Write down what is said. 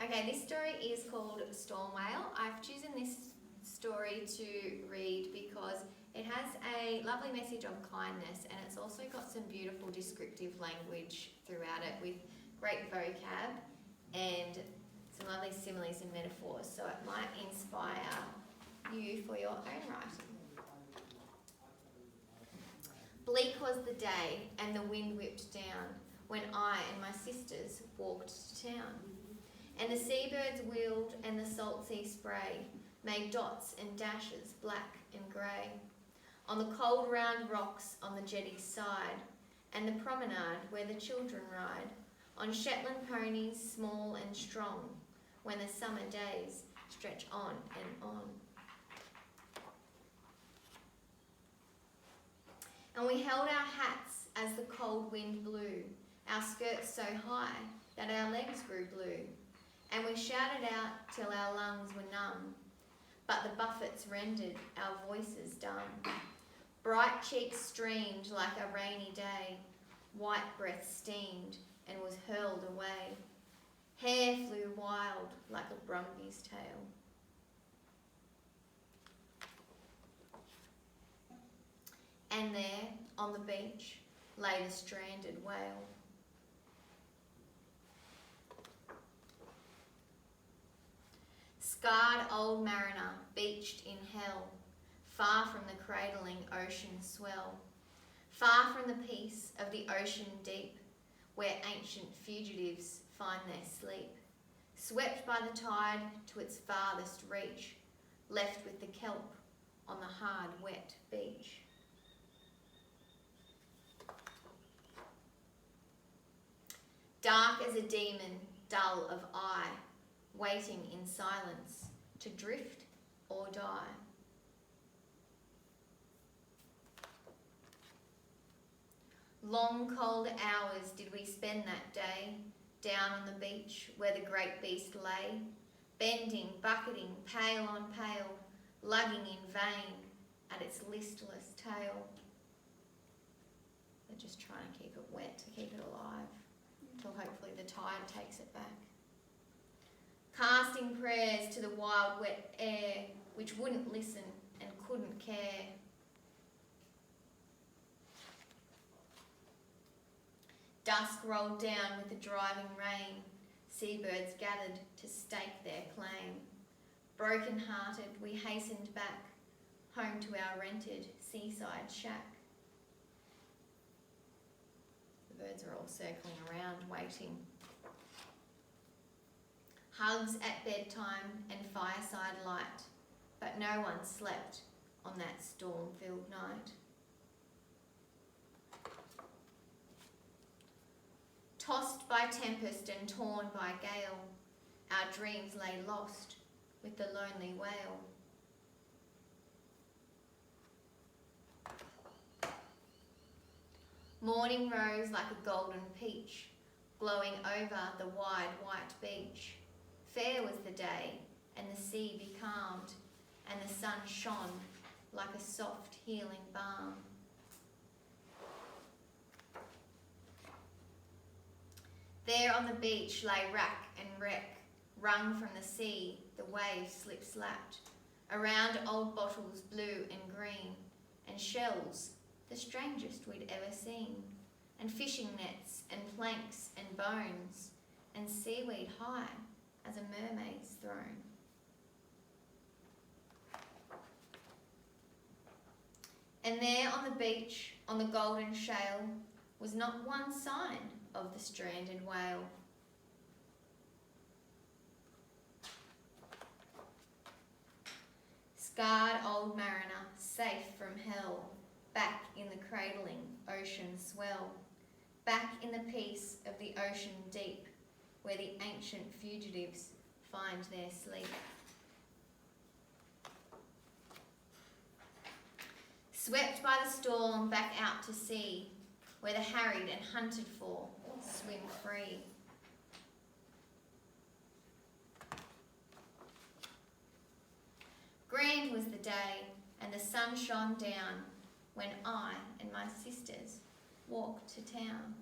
Okay, this story is called Storm Whale. I've chosen this story to read because it has a lovely message of kindness, and it's also got some beautiful descriptive language throughout it with great vocab and some lovely similes and metaphors, so it might inspire you for your own writing. Bleak was the day and the wind whipped down when I and my sisters walked to town. And the seabirds wheeled and the salt sea spray made dots and dashes black and grey on the cold round rocks on the jetty's side, and the promenade where the children ride on Shetland ponies small and strong when the summer days stretch on and on. And we held our hats as the cold wind blew, our skirts so high that our legs grew blue, and we shouted out till our lungs were numb, but the buffets rendered our voices dumb. Bright cheeks streamed like a rainy day, white breath steamed and was hurled away. Hair flew wild like a brumby's tail. And there, on the beach, lay the stranded whale. Scarred old mariner, beached in hell, far from the cradling ocean swell, far from the peace of the ocean deep, where ancient fugitives find their sleep, swept by the tide to its farthest reach, left with the kelp on the hard, wet beach. Dark as a demon, dull of eye, waiting in silence to drift or die. Long cold hours did we spend that day, down on the beach where the great beast lay, bending, bucketing, pail on pail, lugging in vain at its listless tail. They're just trying to keep it wet, to keep it alive, till hopefully the tide takes it back. Casting prayers to the wild wet air, which wouldn't listen and couldn't care. Dusk rolled down with the driving rain, seabirds gathered to stake their claim. Broken-hearted, we hastened back, home to our rented seaside shack. The birds are all circling around, waiting. Hugs at bedtime and fireside light, but no one slept on that storm-filled night. Tossed by tempest and torn by gale, our dreams lay lost with the lonely whale. Morning rose like a golden peach, glowing over the wide white beach. Fair was the day, and the sea becalmed, and the sun shone like a soft healing balm. There on the beach lay wrack and wreck, wrung from the sea, the waves slip-slapped. Around old bottles blue and green, and shells, the strangest we'd ever seen, and fishing nets and planks and bones, and seaweed high as a mermaid's throne. And there on the beach, on the golden shale, was not one sign of the stranded whale. Scarred old mariner, safe from hell, back in the cradling ocean swell, back in the peace of the ocean deep, where the ancient fugitives find their sleep. Swept by the storm back out to sea, where the harried and hunted for swim free. Grand was the day, and the sun shone down when I and my sisters walked to town.